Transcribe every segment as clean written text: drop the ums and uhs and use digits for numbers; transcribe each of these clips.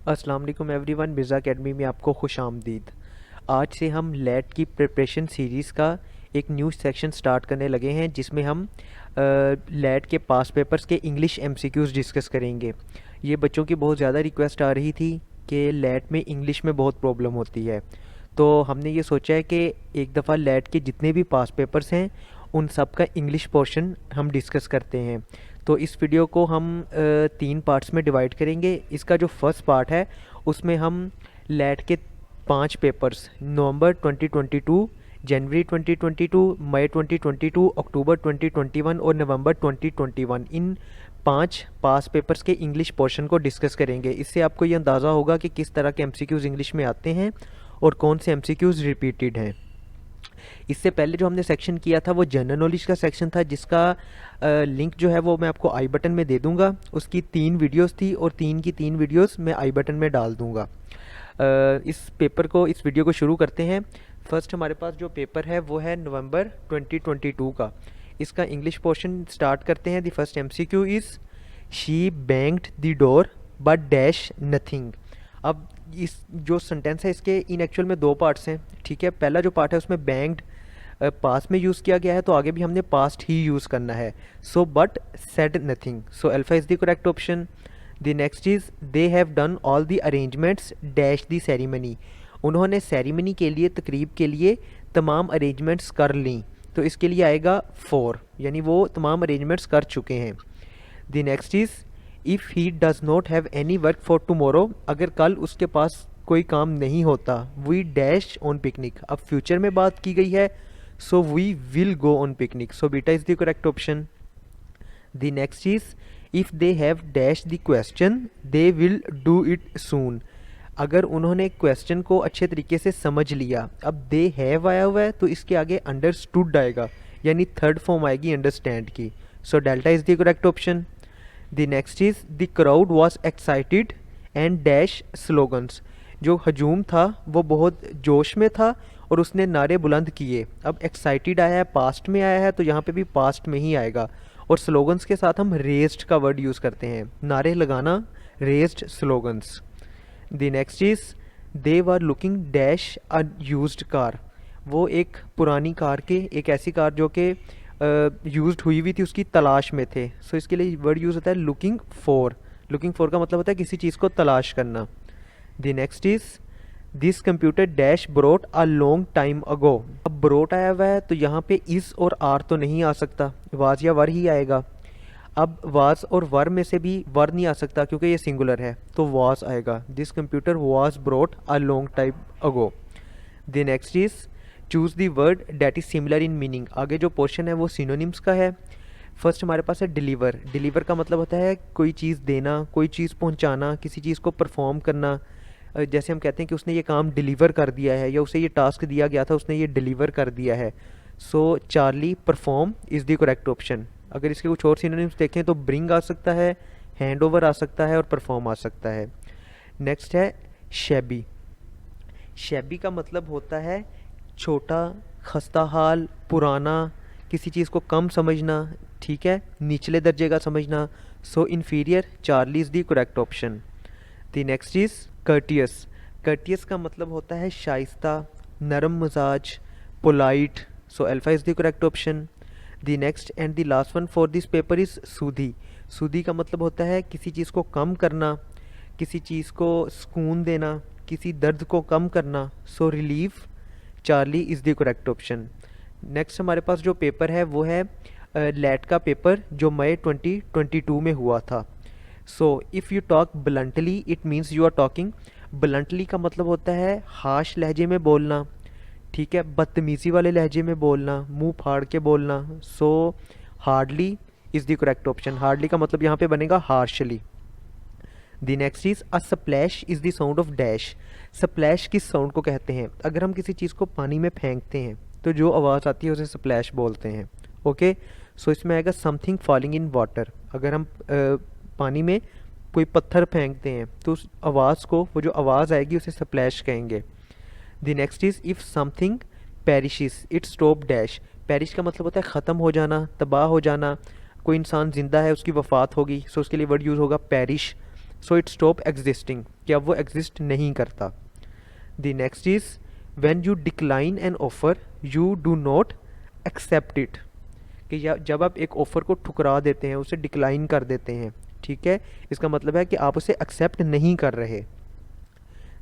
अस्सलाम वालेकुम everyone, Mirza academy में आपको खुश आमदीद। आज से हम लेट की प्रिपरेशन सीरीज़ का एक न्यू सेक्शन स्टार्ट करने लगे हैं, जिसमें हम लेट के पास पेपर्स के इंग्लिश एमसीक्यूज़ डिस्कस करेंगे। ये बच्चों की बहुत ज़्यादा रिक्वेस्ट आ रही थी कि लेट में इंग्लिश में बहुत प्रॉब्लम होती है, तो हमने ये सोचा है कि एक दफ़ा लेट के जितने भी पास पेपर्स हैं उन सब का इंग्लिश पोर्शन हम डिस्कस करते हैं। तो इस वीडियो को हम 3 पार्ट्स में डिवाइड करेंगे। इसका जो फर्स्ट पार्ट है उसमें हम लेट के 5 पेपर्स नवंबर 2022, जनवरी 2022, मई 2022, अक्टूबर 2021 और नवंबर 2021 इन 5 पास पेपर्स के इंग्लिश पोर्शन को डिस्कस करेंगे। इससे आपको ये अंदाज़ा होगा कि किस तरह के एमसीक्यूज़ इंग्लिश में आते हैं और कौन से एमसीक्यूज़ रिपीटेड हैं। इससे पहले जो हमने सेक्शन किया था वो जनरल नॉलेज का सेक्शन था, जिसका लिंक जो है वो मैं आपको आई बटन में दे दूंगा। उसकी 3 वीडियोस थी और 3 की 3 वीडियोस मैं आई बटन में डाल दूंगा। इस वीडियो को शुरू करते हैं। फर्स्ट हमारे पास जो पेपर है वो है नवंबर 2022 का। इसका इंग्लिश पोर्शन स्टार्ट करते हैं। The first MCQ is she banged the door but dash nothing. अब इस जो सेंटेंस है इसके इन एक्चुअल में 2 पार्ट्स हैं, ठीक है। पहला जो पार्ट है उसमें बैंग्ड पास्ट में यूज़ किया गया है, तो आगे भी हमने पास्ट ही यूज़ करना है। So but said nothing, so alpha is the correct option. The next is they have done all the arrangements dash the ceremony. उन्होंने सेरेमनी के लिए, तकरीब के लिए तमाम अरेंजमेंट्स कर लीं, तो इसके लिए आएगा 4, यानी वो तमाम अरेंजमेंट्स कर चुके हैं। The next is if he does not have any work for tomorrow, अगर कल उसके पास कोई काम नहीं होता, वी डैश ऑन पिकनिक। अब फ्यूचर में बात की गई है, so we will go on picnic, so beta is the correct option. The next is if they have dash the question they will do it soon. अगर उन्होंने question को अच्छे तरीके से समझ लिया, अब दे हैव आया हुआ है तो इसके आगे अंडरस्टूड आएगा, यानी थर्ड फॉर्म आएगी अंडरस्टैंड की। सो delta is the correct option. The next is the crowd was excited and dash slogans. जो हजूम था वो बहुत जोश में था और उसने नारे बुलंद किए। अब एक्साइटेड आया है, पास्ट में आया है, तो यहाँ पे भी पास्ट में ही आएगा। और स्लोगन्स के साथ हम रेज्ड का वर्ड यूज़ करते हैं, नारे लगाना, raised slogans. The next is they were looking dash a used car. वो एक पुरानी कार के, एक ऐसी कार जो कि यूज्ड हुई हुई थी, उसकी तलाश में थे। सो इसके लिए वर्ड यूज़ होता है लुकिंग फॉर। लुकिंग फॉर का मतलब होता है किसी चीज़ को तलाश करना। The next is this computer dash brought a long time ago. अब ब्रोट आया हुआ है तो यहाँ पे इज़ और आर तो नहीं आ सकता, वाज या वर ही आएगा। अब वाज और वर में से भी वर नहीं आ सकता क्योंकि ये सिंगुलर है, तो वाज आएगा। This computer was brought a long time ago. The next is choose the word that is similar in meaning. आगे जो पोर्शन है वो सिनोनिम्स का है। फर्स्ट हमारे पास है डिलीवर। डिलीवर का मतलब होता है कोई चीज़ देना, कोई चीज़ पहुंचाना, किसी चीज़ को परफॉर्म करना। जैसे हम कहते हैं कि उसने ये काम डिलीवर कर दिया है, या उसे ये टास्क दिया गया था, उसने ये डिलीवर कर दिया है। So Charlie perform is the correct option. अगर इसके कुछ और सिनोनिम्स देखें तो ब्रिंग आ सकता है, हैंड ओवर आ सकता है और परफॉर्म आ सकता है। नेक्स्ट है शैबी। शैबी का मतलब होता है छोटा, खस्ता हाल, पुराना, किसी चीज़ को कम समझना, ठीक है, निचले दर्जे का समझना। So inferior, Charlie is the correct option. The next is courteous. Courteous का मतलब होता है शाइस्ता, नरम मिजाज, polite. So alpha is the correct option. The next and the last one for this paper is soothe. Soothe का मतलब होता है किसी चीज़ को कम करना, किसी चीज़ को सुकून देना, किसी दर्द को कम करना। So relief, Charlie is the correct option. Next हमारे पास जो पेपर है वो है लेट का पेपर, जो मई 2022 में हुआ था। So if you talk bluntly it means you are talking. Bluntly का मतलब होता है हाश लहजे में बोलना, ठीक है, बदतमीज़ी वाले लहजे में बोलना, मुंह फाड़ के बोलना। सो hardly is the correct option. Hardly का मतलब यहाँ पे बनेगा harshly. The next is a splash is the sound of dash. Splash किस साउंड को कहते हैं? अगर हम किसी चीज़ को पानी में फेंकते हैं तो जो आवाज़ आती है उसे स्प्लैश बोलते हैं। ओके, सो इसमें आएगा समथिंग फॉलिंग इन वाटर। अगर हम पानी में कोई पत्थर फेंकते हैं तो उस आवाज़ को, वो जो आवाज़ आएगी उसे स्प्लैश कहेंगे। The next is if something perishes it stop dash. Perish का मतलब होता है ख़त्म हो जाना, तबाह हो जाना। कोई इंसान ज़िंदा है, उसकी वफ़ात होगी, सो उसके लिए वर्ड यूज़ होगा perish. So it stop existing, कि अब वो एग्जिस्ट नहीं करता। The next is when you decline an offer you do not accept it, कि जब आप एक ऑफ़र को ठुकरा देते हैं, उसे डिक्लाइन कर देते हैं, ठीक है, इसका मतलब है कि आप उसे एक्सेप्ट नहीं कर रहे।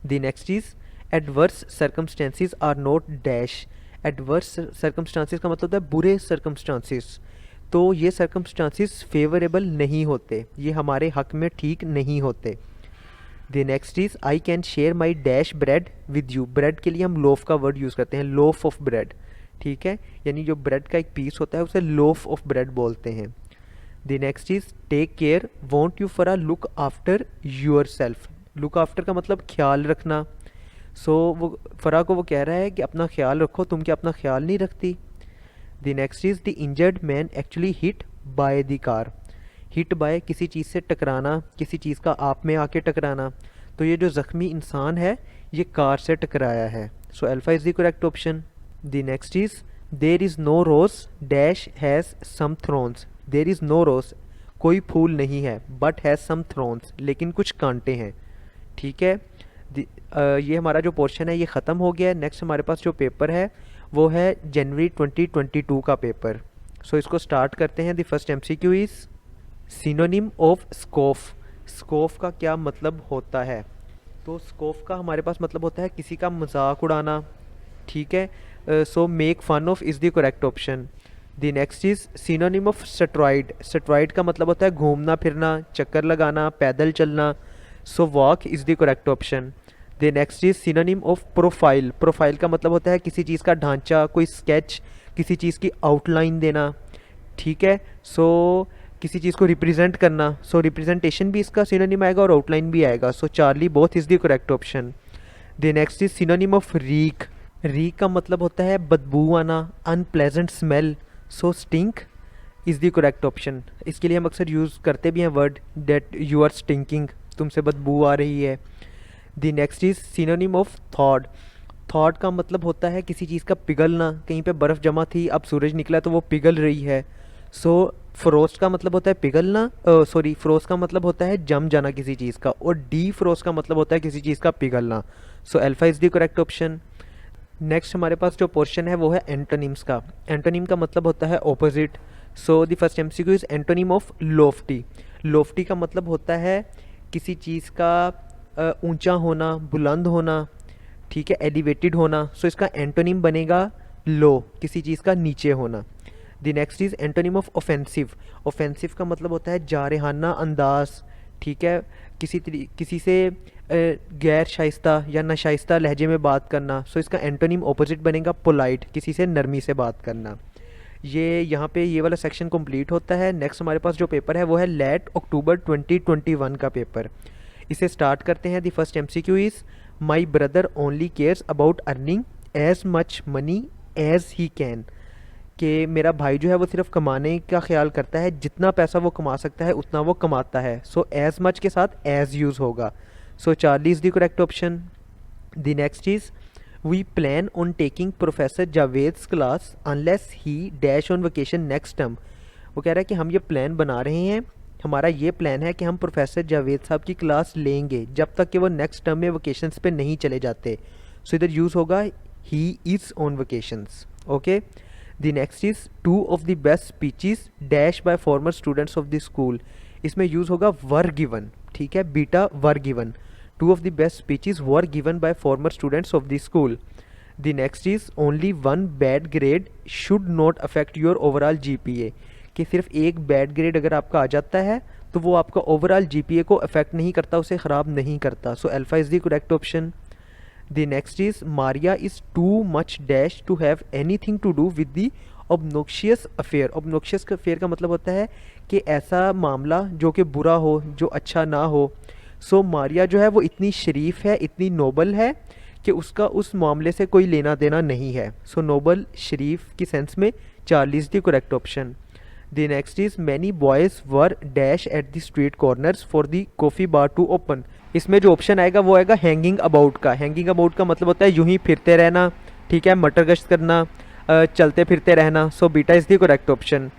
The next is adverse circumstances are not dash. Adverse circumstances का मतलब होता है बुरे सर्कमस्टांसिस, तो ये सर्कमस्टांसिस फेवरेबल नहीं होते, ये हमारे हक में ठीक नहीं होते। The next is I can share my dash bread with you. Bread के लिए हम लोफ का वर्ड यूज़ करते हैं, लोफ ऑफ ब्रेड, ठीक है, यानी जो ब्रेड का एक पीस होता है उसे लोफ ऑफ ब्रेड बोलते हैं। The next is take care want you for a look after yourself. Look after का मतलब ख्याल रखना, सो वो फरा को वो कह रहा है कि अपना ख्याल रखो, तुम क्या अपना ख्याल नहीं रखती। The next is the injured man actually hit by the car. Hit by किसी चीज़ से टकराना, किसी चीज़ का आप में आके टकराना, तो ये जो ज़ख्मी इंसान है ये कार से टकराया है, so alpha is the correct option. The next is there is no rose dash has some thorns. There is no rose, कोई फूल नहीं है, बट हैज़ सम थ्रोन्स, लेकिन कुछ कांटे हैं, ठीक है। ये हमारा जो पोर्शन है ये ख़त्म हो गया है। नेक्स्ट हमारे पास जो पेपर है वो है जनवरी 2022 का पेपर। सो इसको स्टार्ट करते हैं। The first MCQ is synonym of scoff. Scoff का क्या मतलब होता है? तो स्कोफ का हमारे पास मतलब होता है किसी का मजाक उड़ाना, ठीक है। So make fun of is the correct option. The next is synonym of stride. Stride का मतलब होता है घूमना फिरना, चक्कर लगाना, पैदल चलना, so walk is the correct option. The next is synonym of profile. Profile का मतलब होता है किसी चीज़ का ढांचा, कोई स्केच, किसी चीज़ की आउटलाइन देना, ठीक है। सो किसी चीज़ को रिप्रेजेंट करना, सो रिप्रेजेंटेशन भी इसका सिनोनिम आएगा और आउटलाइन भी आएगा, so Charlie both is the correct option. The next is synonym of reek. Reek का मतलब होता है बदबू आना, unpleasant smell, so stink is the correct option. इसके लिए हम अक्सर यूज़ करते भी हैं word that you are stinking, तुमसे बदबू आ रही है। The next is synonym of thawed. Thawed का मतलब होता है किसी चीज़ का पिघलना, कहीं पे बर्फ़ जमा थी, अब सूरज निकला तो वो पिघल रही है। सो फ्रोस्ट का मतलब होता है पिघलना, फ्रोस्ट का मतलब होता है जम जाना किसी चीज़ का, और डी फ्रोस्ट का मतलब होता है किसी चीज़ का पिघलना। So alpha is the correct option. Next हमारे पास जो पोर्शन है वो है एंटोनिम्स का। एंटोनिम का मतलब होता है opposite. So the first MCQ is antonym of Loftie. Loftie का मतलब होता है किसी चीज़ का ऊंचा होना, बुलंद होना, ठीक है, एलिवेटेड होना। सो इसका एंटोनिम बनेगा लो, किसी चीज़ का नीचे होना। The next is antonym of offensive. Offensive का मतलब होता है जारहाना अंदाज, ठीक है, किसी से गैर शाइस्ता या नाशाइस्ता लहजे में बात करना। सो इसका एंटोनिम ऑपोजिट बनेगा पोलाइट, किसी से नरमी से बात करना। ये यहाँ पे ये वाला सेक्शन कंप्लीट होता है। नेक्स्ट हमारे पास जो पेपर है वो है लेट अक्टूबर 2021 का पेपर। इसे स्टार्ट करते हैं। The first MCQ is my brother only cares about earning as much money as he can. कि मेरा भाई जो है वो सिर्फ कमाने का ख्याल करता है, जितना पैसा वो कमा सकता है उतना वो कमाता है। सो एज मच के साथ एज यूज़ होगा। So Charlie is the correct option. The next is we plan on taking professor Javed's class unless he dash on vacation next term. वो कह रहा है कि हम ये प्लान बना रहे हैं, हमारा ये प्लान है कि हम प्रोफेसर जावेद साहब की क्लास लेंगे जब तक कि वो नेक्स्ट टर्म में वेकेशंस पे नहीं चले जाते। सो इधर यूज़ होगा he is on vacations, okay. The next is two of the best speeches dash by farmer students of the school. इसमें यूज़ होगा वर गिवन, ठीक है, beta were given. Two of the best speeches were given by farmer students of the school. The next is only one bad grade should not affect your overall GPA. कि सिर्फ एक bad grade अगर आपका आ जाता है तो वो आपका ओवरऑल जीपीए को अफेक्ट नहीं करता, उसे ख़राब नहीं करता। So alpha is the correct option. The next is Maria is too much dash to have anything to do with the obnoxious affair. Obnoxious affair का मतलब होता है कि ऐसा मामला जो कि बुरा हो, जो अच्छा ना हो। सो मारिया जो है वो इतनी शरीफ है, इतनी नोबल है कि उसका उस मामले से कोई लेना देना नहीं है। सो नोबल, शरीफ की सेंस में Charlie is the correct option. The next is many boys were dash at the street corners for the coffee bar to open. इसमें जो ऑप्शन आएगा वो आएगा हैंगिंग अबाउट का। हैंगिंग अबाउट का मतलब होता है यूं ही फिरते रहना, ठीक है, मटर गश्त करना, चलते फिरते रहना। So beta is the correct option.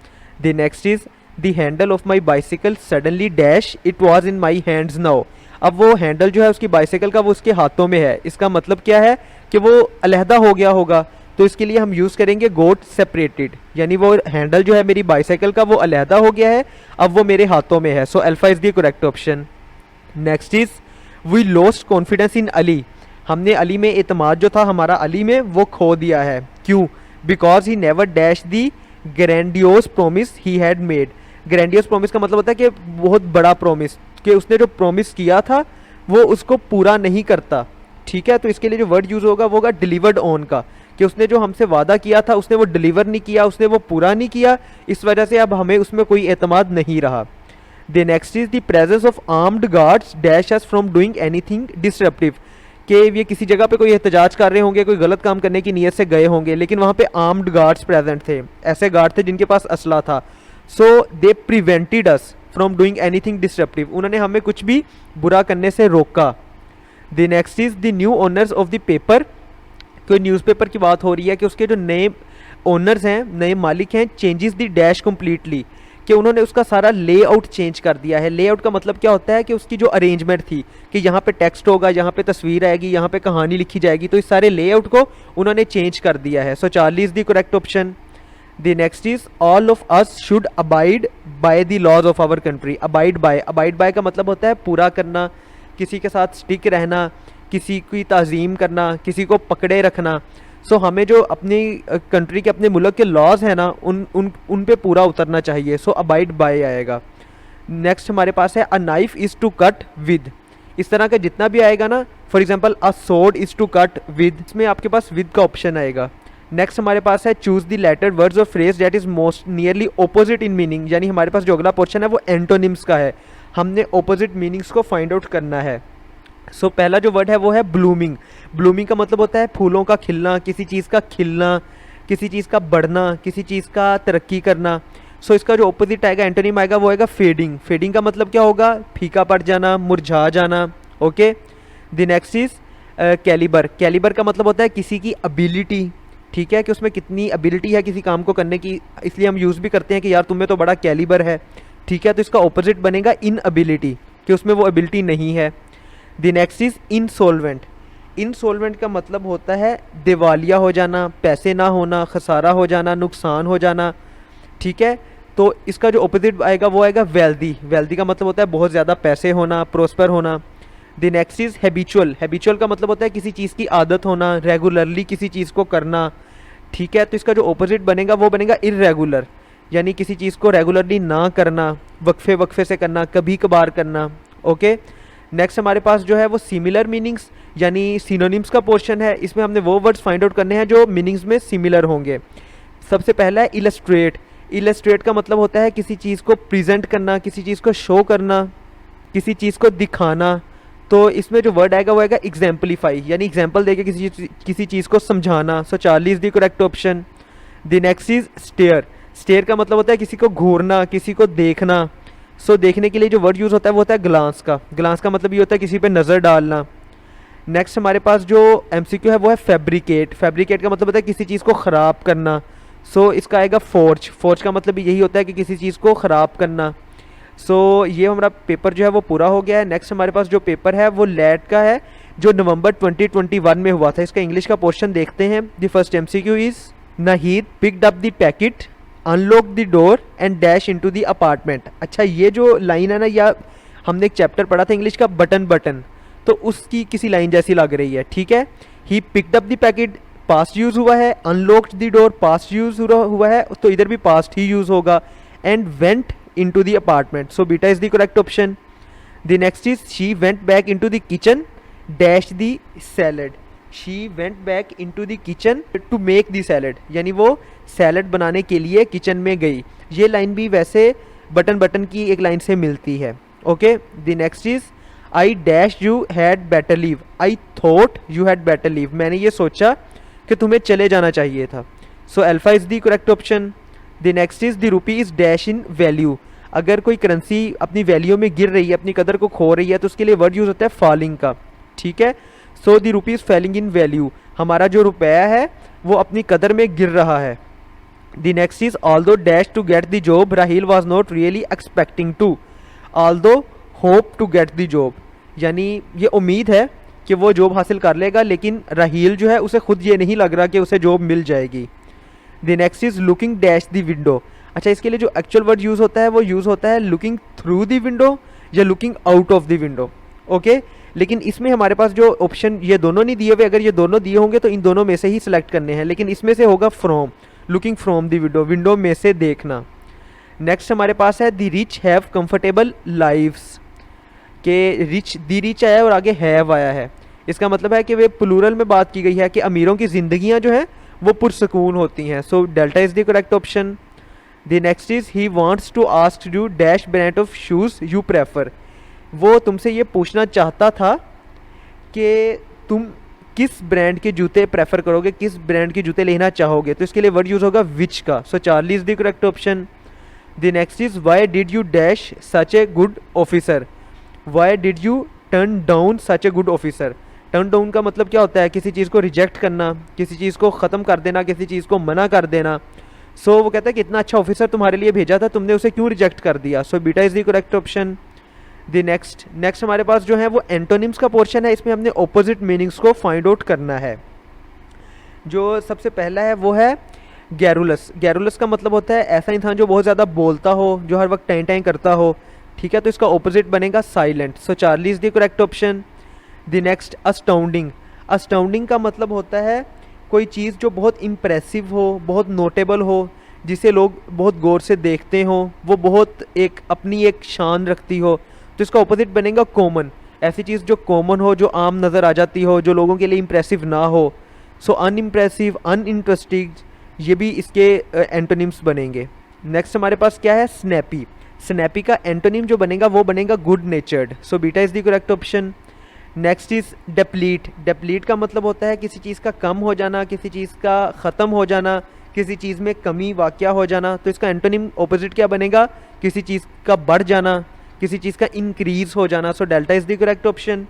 The next is the handle of my bicycle suddenly dash it was in my hands now. अब वो हैंडल जो है उसकी बाइसिकल का वो उसके हाथों में है, इसका मतलब क्या है कि वो अलहदा हो गया होगा, तो इसके लिए हम यूज़ करेंगे गोट सेपरेटेड, यानी वो हैंडल जो है मेरी बाइसाइकिल का वो अलहदा हो गया है, अब वो मेरे हाथों में है। So alpha is the correct option. Next is we lost confidence in Ali. हमने अली में एतमाद जो था हमारा अली में वो खो दिया है। क्यों? Because he never dash the grandiose promise he had made. Grandiose promise का मतलब होता है कि बहुत बड़ा प्रोमिस, कि उसने जो प्रोमिस किया था वो उसको पूरा नहीं करता। ठीक है, तो इसके लिए जो वर्ड यूज़ होगा वो होगा डिलीवर्ड ऑन का, कि उसने जो हमसे वादा किया था उसने वो डिलीवर नहीं किया, उसने वो पूरा नहीं किया, इस वजह से अब हमें उसमें कोई एतमाद नहीं रहा। The next is the presence of armed guards dash us from doing anything disruptive. कि ये किसी जगह पे कोई एहतजाज कर रहे होंगे, कोई गलत काम करने की नीयत से गए होंगे, लेकिन वहाँ पे आर्म्ड गार्ड्स प्रेजेंट थे, ऐसे गार्ड थे जिनके पास असला था। So they prevented us from doing anything disruptive, उन्होंने हमें कुछ भी बुरा करने से रोका। The next is the new owners of the paper. कोई न्यूज़पेपर की बात हो रही है कि उसके जो नए ओनर्स हैं, नए मालिक हैं, चेंजेस द डैश कम्प्लीटली, कि उन्होंने उसका सारा लेआउट चेंज कर दिया है। लेआउट का मतलब क्या होता है कि उसकी जो अरेंजमेंट थी कि यहाँ पे टेक्स्ट होगा, यहाँ पे तस्वीर आएगी, यहाँ पे कहानी लिखी जाएगी, तो इस सारे लेआउट को उन्होंने चेंज कर दिया है। So Charlie is the correct option. The next is all of us should abide by the laws of our country. Abide by का मतलब होता है पूरा करना, किसी के साथ स्टिक रहना, किसी की ताज़ीम करना, किसी को पकड़े रखना। सो हमें जो अपनी कंट्री के, अपने मुल्क के लॉज हैं ना, उन पे पूरा उतरना चाहिए। सो अबाइड बाय आएगा। नेक्स्ट हमारे पास है a knife is to cut with. इस तरह का जितना भी आएगा ना, for example a sword is to cut with, इसमें आपके पास विद का ऑप्शन आएगा। नेक्स्ट हमारे पास है चूज द लेटर वर्ड्स और phrase that is most nearly opposite in meaning, यानी हमारे पास जो अगला पोर्शन है वो एंटोनिम्स का है, हमने ऑपोजिट मीनिंग्स को फाइंड आउट करना है। सो पहला जो वर्ड है वो है ब्लूमिंग। ब्लूमिंग का मतलब होता है फूलों का खिलना, किसी चीज़ का खिलना, किसी चीज़ का बढ़ना, किसी चीज़ का तरक्की करना। सो इसका जो ऑपोजिट आएगा, एंटोनिम आएगा, वो आएगा फेडिंग। फेडिंग का मतलब क्या होगा? फीका पड़ जाना, मुरझा जाना। Okay, the next is calibre. Calibre का मतलब होता है किसी की एबिलिटी, ठीक है, कि उसमें कितनी एबिलिटी है किसी काम को करने की, इसलिए हम यूज़ भी करते हैं कि यार तुम्हें तो बड़ा कैलिबर है। ठीक है, तो इसका ऑपोजिट बनेगा इन एबिलिटी, कि उसमें वो एबिलिटी नहीं है। The next is insolvent. Insolvent का मतलब होता है दिवालिया हो जाना, पैसे ना होना, खसारा हो जाना, नुकसान हो जाना। ठीक है, तो इसका जो ऑपोजिट आएगा वो आएगा वेल्दी। वेल्दी का मतलब होता है बहुत ज़्यादा पैसे होना, प्रोस्पर होना। The next is habitual. Habitual का मतलब होता है किसी चीज़ की आदत होना, रेगुलरली किसी चीज़ को करना। ठीक है, तो इसका जो ऑपोजिट बनेगा वो बनेगा इर्रेगुलर, यानी किसी चीज़ को रेगुलरली ना करना, वक्फे वक्फे से करना, कभी कभार करना। ओके, नेक्स्ट हमारे पास जो है वो सिमिलर मीनिंग्स यानी सिनोनिम्स का पोर्शन है। इसमें हमने वो वर्ड्स फाइंड आउट करने हैं जो मीनिंग्स में सिमिलर होंगे। सबसे पहला है इलस्ट्रेट। इलस्ट्रेट का मतलब होता है किसी चीज़ को प्रेजेंट करना, किसी चीज़ को शो करना, किसी चीज़ को दिखाना। तो इसमें जो वर्ड आएगा वो आएगा एग्जाम्पलीफाई, यानी एग्जाम्पल देके किसी चीज़ को समझाना। So Charlie is the correct option. The next is stare. Stare का मतलब होता है किसी को घूरना, किसी को देखना। सो देखने के लिए जो वर्ड यूज़ होता है वो होता है ग्लांस का। ग्लांस का मतलब ये होता है किसी पे नज़र डालना। नेक्स्ट हमारे पास जो एमसीक्यू है वो है फैब्रिकेट। फैब्रिकेट का मतलब होता है किसी चीज़ को ख़राब करना। सो इसका आएगा फोर्ज। फोर्ज का मतलब यही होता है कि किसी चीज़ को ख़राब करना। सो ये हमारा पेपर जो है वो पूरा हो गया है। नेक्स्ट हमारे पास जो पेपर है वो लैट का है जो नवंबर 2021 में हुआ था। इसका इंग्लिश का पोर्शन देखते हैं। The first MCQ is Nahid picked up the packet, unlock the door and dash into the apartment. अच्छा, ये जो लाइन है ना, या हमने एक चैप्टर पढ़ा था इंग्लिश का बटन बटन, तो उसकी किसी लाइन जैसी लग रही है। ठीक है, he picked up the packet past use हुआ है, unlocked the door past use हुआ है, तो इधर भी पास्ट ही यूज़ होगा। And went into the apartment, so beta is the correct option. The next is she went back into the kitchen dash the salad. She went back into the kitchen to make the salad, यानी वो salad बनाने के लिए kitchen में गई। ये line भी वैसे बटन बटन की एक लाइन से मिलती है। Okay, the next is I dash you had better leave. I thought you had better leave, मैंने ये सोचा कि तुम्हें चले जाना चाहिए था। So alpha is the correct option. The next is the rupee is dash in value. अगर कोई करेंसी अपनी वैल्यू में गिर रही है, अपनी कदर को खो रही है, तो उसके लिए वर्ड यूज़ होता है फॉलिंग का। ठीक है, so the rupee is falling in value. हमारा जो रुपया है वो अपनी कदर में गिर रहा है। The next is although dash to get the job, Rahil was not really expecting to. Although hope to get the job, यानी ये उम्मीद है कि वो जॉब हासिल कर लेगा, लेकिन राहील जो है उसे खुद ये नहीं लग रहा कि उसे जॉब मिल जाएगी. The next is looking dash the window. अच्छा, इसके लिए जो एक्चुअल वर्ड यूज़ होता है वो यूज़ होता है लुकिंग थ्रू द विंडो या looking out of the window. Okay, लेकिन इसमें हमारे पास जो ऑप्शन ये दोनों नहीं दिए हुए, अगर ये दोनों दिए होंगे तो इन दोनों में से ही सिलेक्ट करने हैं, लेकिन इसमें से होगा from, looking from the window, window में से देखना. नेक्स्ट हमारे पास है the rich have comfortable lives, के रिच, दी रिच आया है और आगे हैव आया है. इसका मतलब है कि वे प्लूरल में बात की गई है कि अमीरों की ज़िंदगियां जो हैं वो पुरसकून होती हैं. So delta is the correct option. The next is he wants to ask you dash brand of shoes you prefer. वो तुमसे ये पूछना चाहता था कि तुम किस ब्रांड के जूते प्रेफर करोगे, किस ब्रांड के जूते लेना चाहोगे. तो इसके लिए वर्ड यूज़ होगा विच का. So Charlie is the correct option. The next is why did you dash such a good officer. Why did you turn down such a good officer. Turn down का मतलब क्या होता है, किसी चीज़ को रिजेक्ट करना, किसी चीज़ को ख़त्म कर देना, किसी चीज़ को मना कर देना. सो वो कहता है कि इतना अच्छा ऑफिसर तुम्हारे लिए भेजा था, तुमने उसे क्यों रिजेक्ट कर दिया. So beta is the correct option. The next हमारे पास जो है वो एंटोनिम्स का पोर्शन है. इसमें हमने ऑपोजिट मीनिंग्स को फाइंड आउट करना है. जो सबसे पहला है वो है गैरुलस. गैरुलस का मतलब होता है ऐसा इंसान जो बहुत ज़्यादा बोलता हो, जो हर वक्त टाइम टाइम करता हो. ठीक है, तो इसका ऑपोजिट बनेगा silent. So Charlie is the correct option. The next astounding. Astounding का मतलब होता है कोई चीज़ जो बहुत इम्प्रेसिव हो, बहुत नोटेबल हो, जिसे लोग बहुत गौर से देखते हो, वो बहुत एक अपनी एक शान रखती हो. तो इसका ऑपोजिट बनेगा कॉमन. ऐसी चीज़ जो कॉमन हो, जो आम नज़र आ जाती हो, जो लोगों के लिए इम्प्रेसिव ना हो. सो अनइम्प्रेसिव, अनइंटरेस्टिंग, ये भी इसके एंटोनिम्स बनेंगे. नेक्स्ट हमारे पास क्या है, स्नैपी. स्नैपी का एंटोनिम जो बनेगा वो बनेगा good natured. So beta is the correct option. Next is deplete. Deplete का मतलब होता है किसी चीज़ का कम हो जाना, किसी चीज़ का ख़त्म हो जाना, किसी चीज़ में कमी वाक़या हो जाना. तो इसका एंटोनिम ऑपोजिट क्या बनेगा, किसी चीज़ का बढ़ जाना, किसी चीज़ का इंक्रीज़ हो जाना. सो delta is the correct option.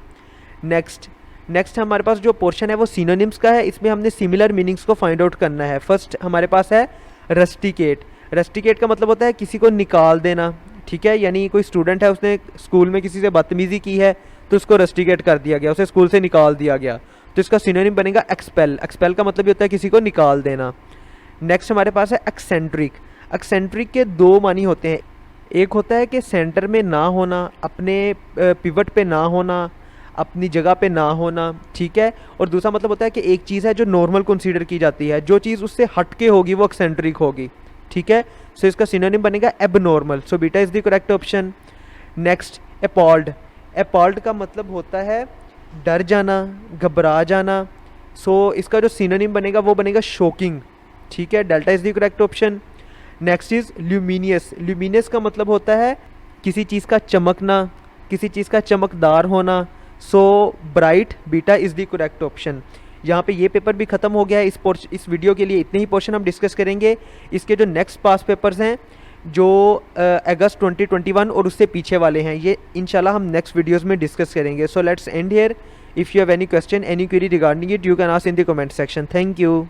Next हमारे पास जो पोर्शन है वो सिनोनिम्स का है. इसमें हमने सिमिलर मीनिंग्स को फाइंड आउट करना है. फर्स्ट हमारे पास है रस्टिकेट. रस्टिकेट का मतलब होता है किसी को निकाल देना. ठीक है, यानी कोई स्टूडेंट है, उसने स्कूल में किसी से बदतमीज़ी की है तो उसको रस्टिकेट कर दिया गया, उसे स्कूल से निकाल दिया गया. तो इसका सिनोनिम बनेगा एक्सपेल. एक्सपेल का मतलब ये होता है किसी को निकाल देना. नेक्स्ट हमारे पास है एक्सेंट्रिक. एक्सेंट्रिक के दो मानी होते हैं. एक होता है कि सेंटर में ना होना, अपने पिवट पे ना होना, अपनी जगह पे ना होना. ठीक है, और दूसरा मतलब होता है कि एक चीज़ है जो नॉर्मल कंसीडर की जाती है, जो चीज़ उससे हट के होगी वो एक्सेंट्रिक होगी. ठीक है, सो इसका सिनोनिम बनेगा abnormal. So beta is the correct option. Next appalled. Appalled का मतलब होता है डर जाना, घबरा जाना. सो इसका जो सिनोनिम बनेगा वो बनेगा शॉकिंग. ठीक है, delta is the correct option. Next is luminous. Luminous का मतलब होता है किसी चीज़ का चमकना, किसी चीज़ का चमकदार होना. So bright. Beta is the correct option. यहाँ पे ये पेपर भी ख़त्म हो गया है. इस वीडियो के लिए इतने ही पोर्शन हम डिस्कस करेंगे. इसके जो नेक्स्ट पास पेपर्स हैं जो अगस्त 2021 और उससे पीछे वाले हैं, ये इंशाल्लाह हम नेक्स्ट वीडियोस में डिस्कस करेंगे. So let's end here. If you have any question, any query regarding it, you can ask in the comment section. Thank you.